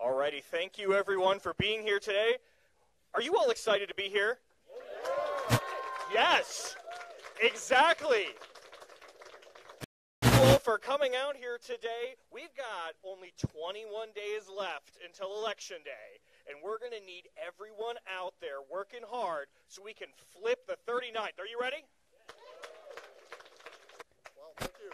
Alrighty, thank you everyone for being here today. Are you all excited to be here? Yes, exactly. Well, for coming out here today, we've got only 21 days left until Election Day, and we're going to need everyone out there working hard so we can flip the 39th. Are you ready? Well, thank you.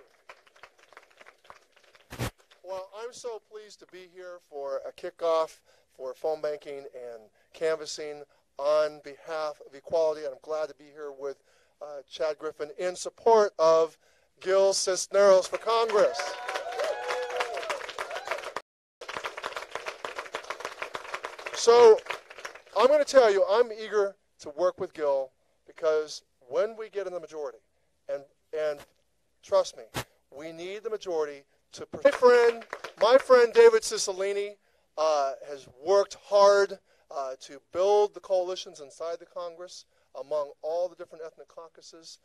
Well, I'm so pleased to be here for a kickoff for phone banking and canvassing on behalf of equality. And I'm glad to be here with Chad Griffin in support of Gil Cisneros for Congress. So I'm going to tell you, I'm eager to work with Gil because when we get in the majority, and trust me, we need the majority to protect. My friend David Cicilline has worked hard to build the coalitions inside the Congress among all the different ethnic caucuses.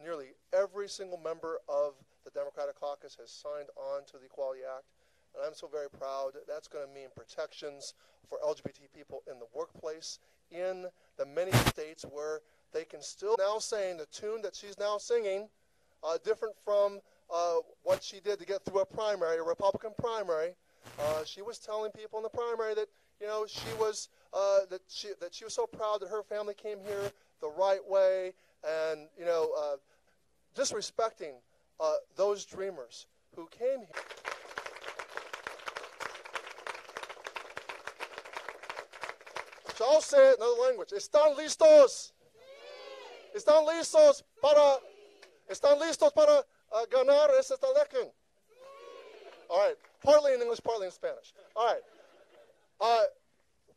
Nearly every single member of the Democratic caucus has signed on to the Equality Act, and I'm so very proud. That's going to mean protections for LGBT people in the workplace in the many states where they can still now sing the tune that she's now singing, different from what she did to get through a primary, a Republican primary. She was telling people in the primary that she was that she was so proud that her family came here the right way, and disrespecting those dreamers who came here. So I'll say it in another language. ¿Están listos? ¿Están listos para ganar esta elección? All right, partly in English, partly in Spanish. All right.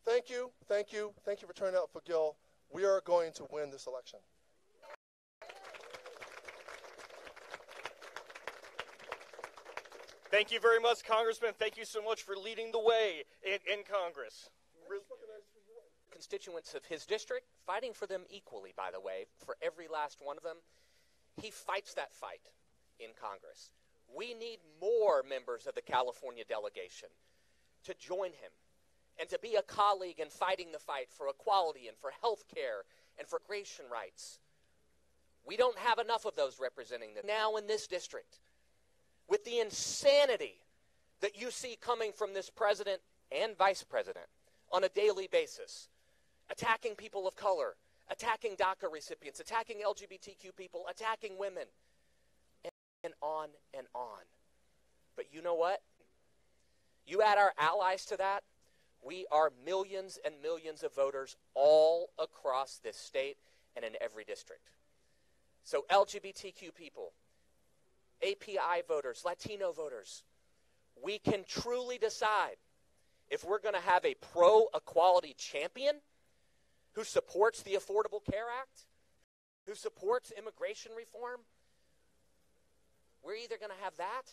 Thank you for turning out for Gil. We are going to win this election. Thank you very much, Congressman. Thank you so much for leading the way in Congress. Constituents of his district, fighting for them equally, by the way, for every last one of them. He fights that fight in Congress. We need more members of the California delegation to join him and to be a colleague in fighting the fight for equality and for health care and for creation rights. We don't have enough of those representing them now in this district. With the insanity that you see coming from this president and vice president on a daily basis, attacking people of color, attacking DACA recipients, attacking LGBTQ people, attacking women, and on and on. But you know what? You add our allies to that, we are millions and millions of voters all across this state and in every district. So LGBTQ people, API voters, Latino voters, we can truly decide if we're going to have a pro-equality champion who supports the Affordable Care Act, who supports immigration reform. We're either going to have that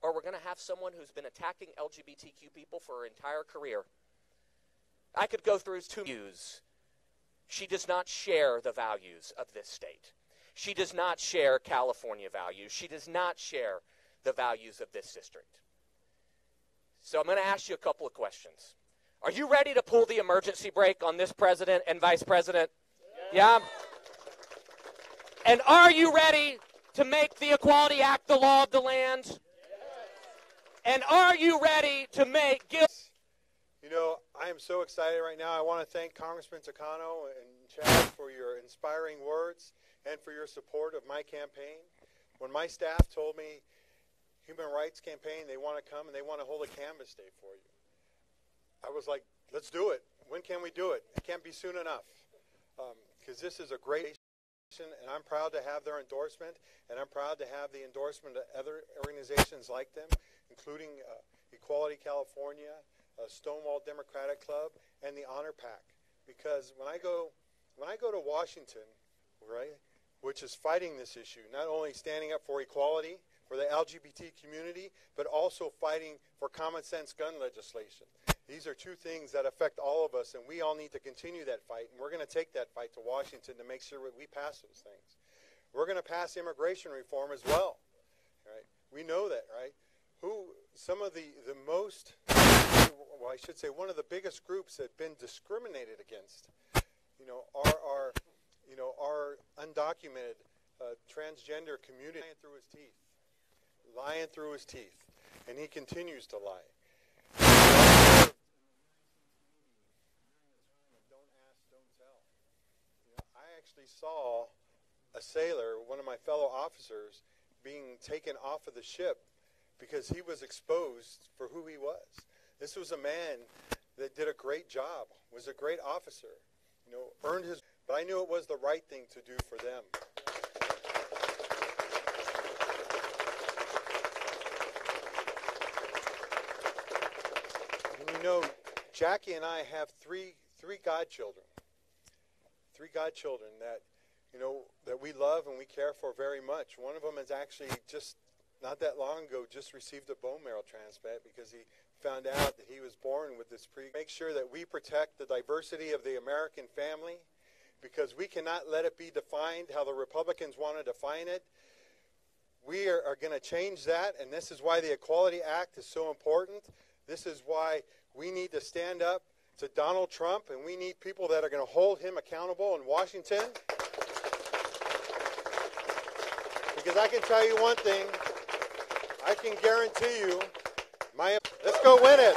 or we're going to have someone who's been attacking LGBTQ people for her entire career. I could go through his two views. She does not share the values of this state. She does not share California values. She does not share the values of this district. So I'm going to ask you a couple of questions. Are you ready to pull the emergency brake on this president and vice president? Yeah? And are you ready to make the Equality Act the law of the land? And are you ready to make Gil? I am so excited right now. I want to thank Congressman Takano and Chad for your inspiring words and for your support of my campaign. When my staff told me, Human Rights Campaign, they want to come and they want to hold a canvas day for you, I was like, let's do it. When can we do it? It can't be soon enough. Because this is a great nation, and I'm proud to have their endorsement, and I'm proud to have the endorsement of other organizations like them, including Equality California, Stonewall Democratic Club, and the Honor PAC. Because when I go to Washington, right, which is fighting this issue, not only standing up for equality for the LGBT community, but also fighting for common sense gun legislation. These are two things that affect all of us, and we all need to continue that fight, and we're going to take that fight to Washington to make sure that we pass those things. We're going to pass immigration reform as well, right? We know that, right? Some of the most well, I should say one of the biggest groups that have been discriminated against, our undocumented transgender community. Lying through his teeth, and he continues to lie. Don't ask, don't tell. I actually saw a sailor, one of my fellow officers, being taken off of the ship because he was exposed for who he was. This was a man that did a great job, was a great officer, earned his, but I knew it was the right thing to do for them. And Jackie and I have three godchildren. Three godchildren that that we love and we care for very much. One of them has actually just not that long ago just received a bone marrow transplant because he found out that he was born with this Make sure that we protect the diversity of the American family, because we cannot let it be defined how the Republicans want to define it. We are going to change that, and this is why the Equality Act is so important. This is why we need to stand up to Donald Trump, and we need people that are going to hold him accountable in Washington. Because I can tell you one thing, I can guarantee you, let's go win it.